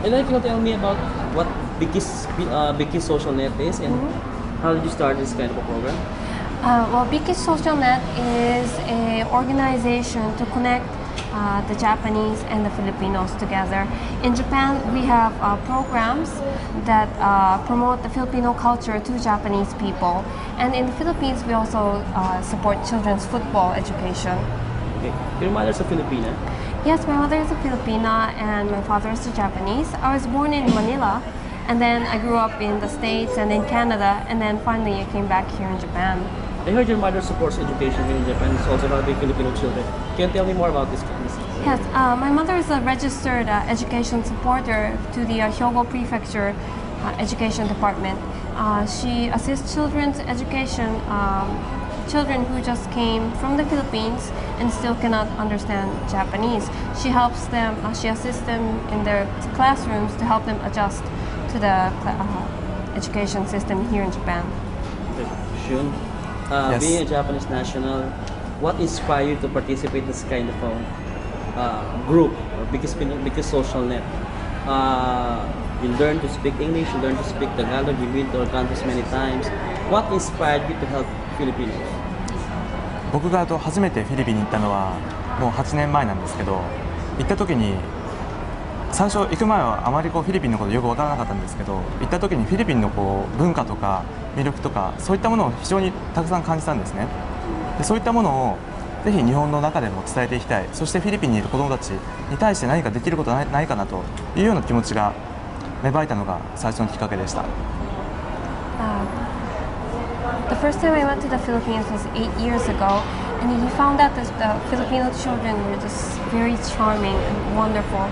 And then can you tell me about what Bikis Social Net is and how did you start this kind of a program? Well, Bikis Social Net is an organization to connect the Japanese and the Filipinos together. In Japan, we have programs that promote the Filipino culture to Japanese people. And in the Philippines, we also support children's football education. Okay. Your mother's a Filipina? Yes, my mother is a Filipina and my father is a Japanese. I was born in Manila, and then I grew up in the States and in Canada, and then finally I came back here in Japan. I heard your mother supports education here in Japan. It's also helping Filipino children. Can you tell me more about this? Yes, my mother is a registered education supporter to the Hyogo Prefecture Education Department. She assists children's education, children who just came from the Philippines and still cannot understand Japanese. She helps them, she assists them in their classrooms to help them adjust to the education system here in Japan. Shun, Yes. being a Japanese national, what inspired you to participate in this kind of group or biggest social net? You learn to speak English, you learn to speak Tagalog, you've been to our countries many times. What inspired you to help Filipinos? 僕が初めてフィリピンに行ったのはもう8年前なんですけど、行った時に最初行く前はあまりフィリピンのことよく分からなかったんですけど、行った時にフィリピンの文化とか魅力とかそういったものを非常にたくさん感じたんですね。でそういったものをぜひ日本の中でも伝えていきたい、そしてフィリピンにいる子どもたちに対して何かできることないかなというような気持ちが芽生えたのが最初のきっかけでした。The first time I went to the Philippines was 8 years ago, and he found out that the Filipino children were just very charming and wonderful.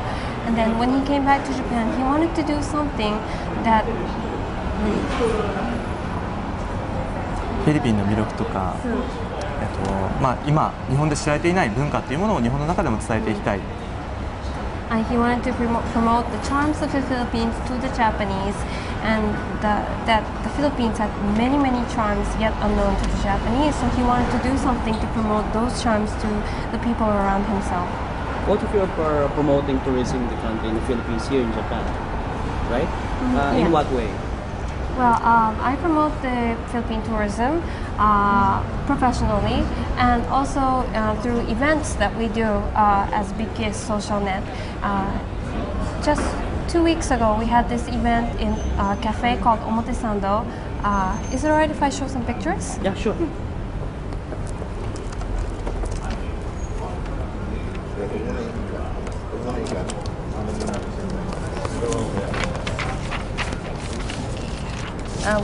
And then when he came back to Japan, he wanted to do something that フィリピンの魅力とか、今日本で知られていない文化というものを日本の中でも伝えていきたい。He wanted to promote the charms of the Philippines to the Japanese, and that the Philippines had many charms yet unknown to the Japanese. So he wanted to do something to promote those charms to the people around himself. What if you're promoting tourism in the country, in the Philippines, here in Japan, right? Yeah. In what way? Well, I promote the Philippine tourism professionally, and also through events that we do as Bikis Social Net. Just 2 weeks ago, we had this event in a cafe called Omotesando. Is it alright if I show some pictures? Yeah, sure.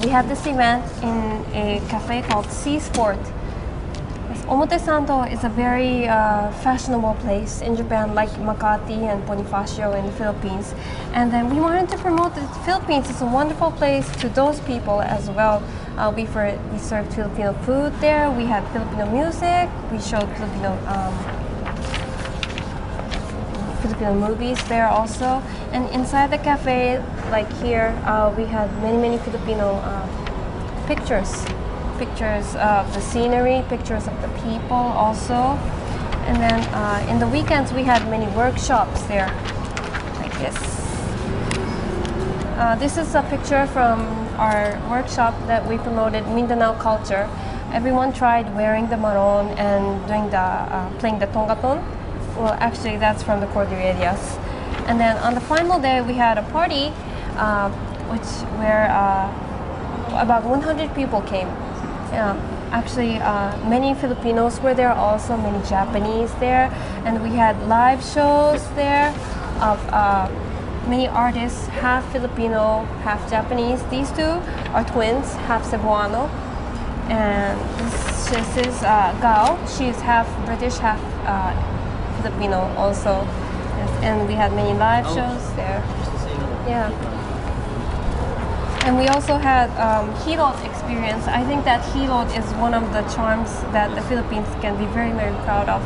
We had this event in a cafe called Sea Sport. Omotesando is a very fashionable place in Japan, like Makati and Bonifacio in the Philippines. And then we wanted to promote the Philippines as a wonderful place to those people as well. We served Filipino food there, we had Filipino music, we showed Filipino movies there also. And inside the cafe, like here, we had many Filipino pictures of the scenery, pictures of the people also. And then in the weekends, we had many workshops there, like this. This is a picture from our workshop that we promoted, Mindanao culture. Everyone tried wearing the maroon and doing playing the tongaton. Well, actually, that's from the Cordilleras. And then on the final day, we had a party, where about 100 people came. Actually, many Filipinos were there, also many Japanese there, and we had live shows there of many artists, half Filipino, half Japanese. These two are twins, half Cebuano, and this is Gao. She's half British, half Filipino also. Yes, and we had many live shows there. Yeah. And we also had hilot experience. I think that hilot is one of the charms that the Philippines can be very proud of.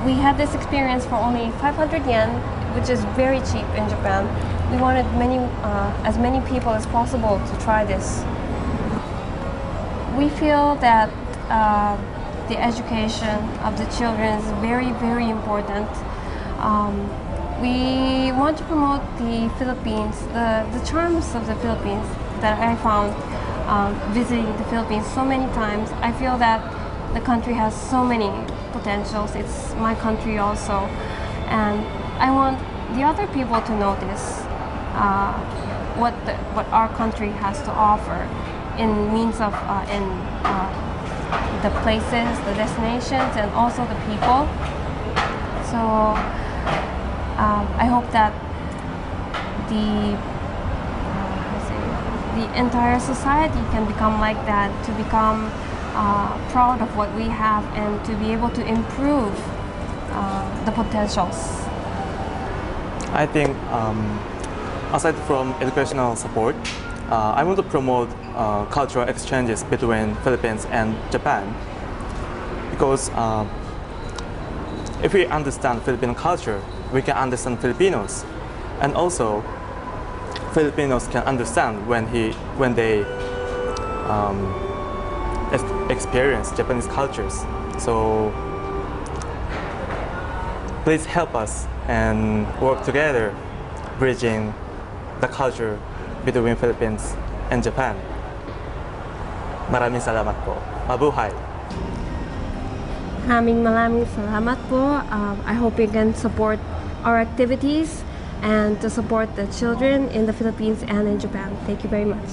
We had this experience for only 500 yen, which is very cheap in Japan. We wanted as many people as possible to try this. We feel that the education of the children is very important. we want to promote the Philippines, the charms of the Philippines that I found visiting the Philippines so many times. I feel that the country has so many potentials. It's my country also, and I want the other people to notice what our country has to offer in means of the places, the destinations, and also the people. So I hope that the entire society can become like that, to become proud of what we have and to be able to improve the potentials. I think aside from educational support, I want to promote cultural exchanges between Philippines and Japan, because if we understand Filipino culture, we can understand Filipinos, and also Filipinos can understand when they experience Japanese cultures. So please help us and work together, bridging the culture between Philippines and Japan. Maraming salamat po. Mabuhay! Maraming salamat po. I hope you can support our activities and to support the children in the Philippines and in Japan. Thank you very much.